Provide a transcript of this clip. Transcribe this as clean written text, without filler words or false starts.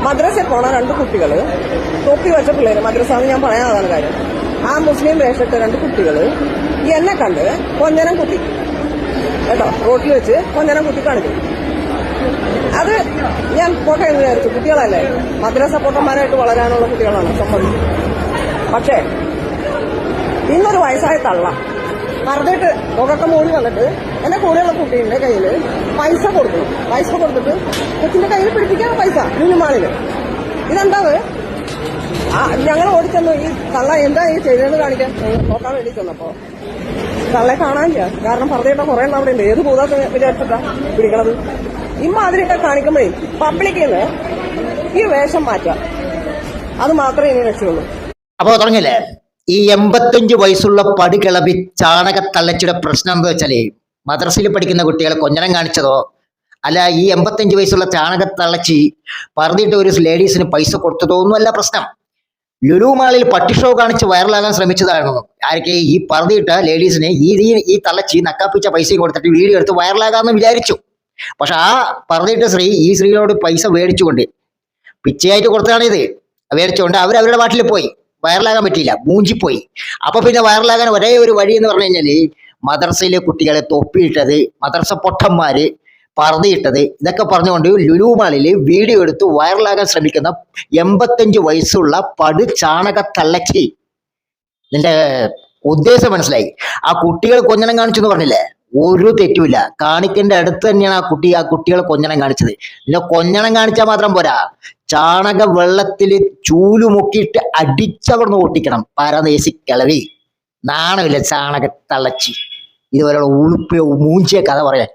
മദ്രസയിൽ പോണ 2 കുട്ടികൾ, തൊപ്പി വെച്ച പിള്ളേര്, മദ്രസ എന്ന് ഞാൻ പറയാതാണ് കാര്യം. ആ മുസ്ലിം വേഷത്തെ 2 കുട്ടികൾ എന്നെ കണ്ട് കൊഞ്ഞനം കുത്തി കേട്ടോ, റോട്ടിൽ വെച്ച് കൊഞ്ഞനം കുത്തി കാണിച്ചു. അത് ഞാൻ പോട്ടെ എന്ന് വിചാരിച്ചു. കുട്ടികളല്ലേ, മദ്രസ പൊട്ടന്മാരായിട്ട് വളരാനുള്ള കുട്ടികളാണ്, സമ്മതിച്ചു. പക്ഷേ ഇന്നൊരു വയസ്സായ തള്ള പറഞ്ഞിട്ട് മുഖത്തെ മൂടി വന്നിട്ട് എന്റെ കൂടെയുള്ള കുട്ടീന്റെ കയ്യിൽ പൈസ കൊടുക്കണം. പൈസ കൊടുത്തിട്ട് കൊച്ചിന്റെ കയ്യിൽ പിടിപ്പിക്കാൻ പൈസ ലുലുമാളില്. ഇതെന്താത്? ഞങ്ങൾ ഓടിച്ചെന്നു. ഈ തള്ള എന്താ ഈ ചെയ്തതെന്ന് കാണിക്കാൻ നോക്കാൻ വേണ്ടി ചെന്നപ്പോ തള്ളെ കാണാനില്ല. കാരണം പറഞ്ഞിട്ട് കുറെ എണ്ണം അവിടെ ഉണ്ട്. ഏത് ഭൂതാന്ന് വിചാരിച്ചിട്ടാ പിടിക്കണത്? ഇമ്മാതിരിയൊക്കെ കാണിക്കുമ്പോഴേ പബ്ലിക്കിന്ന് ഈ വേഷം മാറ്റാം. അത് മാത്രമേ ഇനി രക്ഷയുള്ളൂ. അപ്പോ തുടങ്ങില്ലേ, ഈ 85 വയസ്സുള്ള പടുകിളവി ചാണകത്തള്ളച്ചിയുടെ പ്രശ്നം എന്താ വെച്ചാല്, മദ്രസയിൽ പഠിക്കുന്ന കുട്ടികളെ കൊഞ്ഞനം കാണിച്ചതോ അല്ല ഈ 85 വയസ്സുള്ള ചാണകത്തള്ളച്ചി പറഞ്ഞിട്ട് ഒരു ലേഡീസിന് പൈസ കൊടുത്തതോ ഒന്നുമല്ല പ്രശ്നം. ലുലു മാളിൽ പട്ടി ഷോ കാണിച്ച് വൈറലാകാൻ ശ്രമിച്ചതാണ്. ആർക്ക്? ഈ പറഞ്ഞിട്ട ലേഡീസിന് ഈ തള്ളച്ചി നക്കാപ്പിച്ച പൈസയും കൊടുത്തിട്ട് വീഡിയോ എടുത്ത് വൈറലാകാമെന്ന് വിചാരിച്ചു. പക്ഷെ ആ പറഞ്ഞിട്ട് ഈ സ്ത്രീയോട് പൈസ മേടിച്ചുകൊണ്ട് പിച്ചയായിട്ട് കൊടുത്തതാണിത്. മേടിച്ചുകൊണ്ട് അവരവരുടെ നാട്ടിൽ പോയി. വൈറലാകാൻ പറ്റിയില്ല, മൂഞ്ചിപ്പോയി. അപ്പൊ പിന്നെ വൈറലാകാൻ ഒരേ ഒരു വഴി എന്ന് പറഞ്ഞു കഴിഞ്ഞാല് മദ്രസയിലെ കുട്ടികളെ തൊപ്പിയിട്ടത്, മദ്രസ പൊട്ടന്മാര് പറഞ്ഞിട്ടത്, ഇതൊക്കെ പറഞ്ഞുകൊണ്ട് ലുലു മാളില് വീഡിയോ എടുത്ത് വൈറലാകാൻ ശ്രമിക്കുന്ന 85 വയസ്സുള്ള പടു ചാണകത്തള്ളച്ചി. നിന്റെ ഉദ്ദേശം മനസ്സിലായി. ആ കുട്ടികൾ കൊഞ്ഞനം കാണിച്ചു എന്ന് പറഞ്ഞില്ലേ, ഒരു തെറ്റുമില്ല. കാണിക്കേണ്ട അടുത്ത് തന്നെയാണ് ആ കുട്ടികളെ കൊഞ്ഞനം കാണിച്ചത്. പിന്നെ കൊഞ്ഞനം കാണിച്ചാൽ മാത്രം പോരാ, ചാണക വെള്ളത്തിൽ ചൂലുമുക്കിയിട്ട് അടിച്ചവിടുന്ന് ഓട്ടിക്കണം. പരദേശി കിളവി, നാണമില്ല ചാണക തള്ളച്ചി. ഇതുപോലെയുള്ള ഉളുപ്പിയോ മൂഞ്ചിയ കഥ പറയാൻ.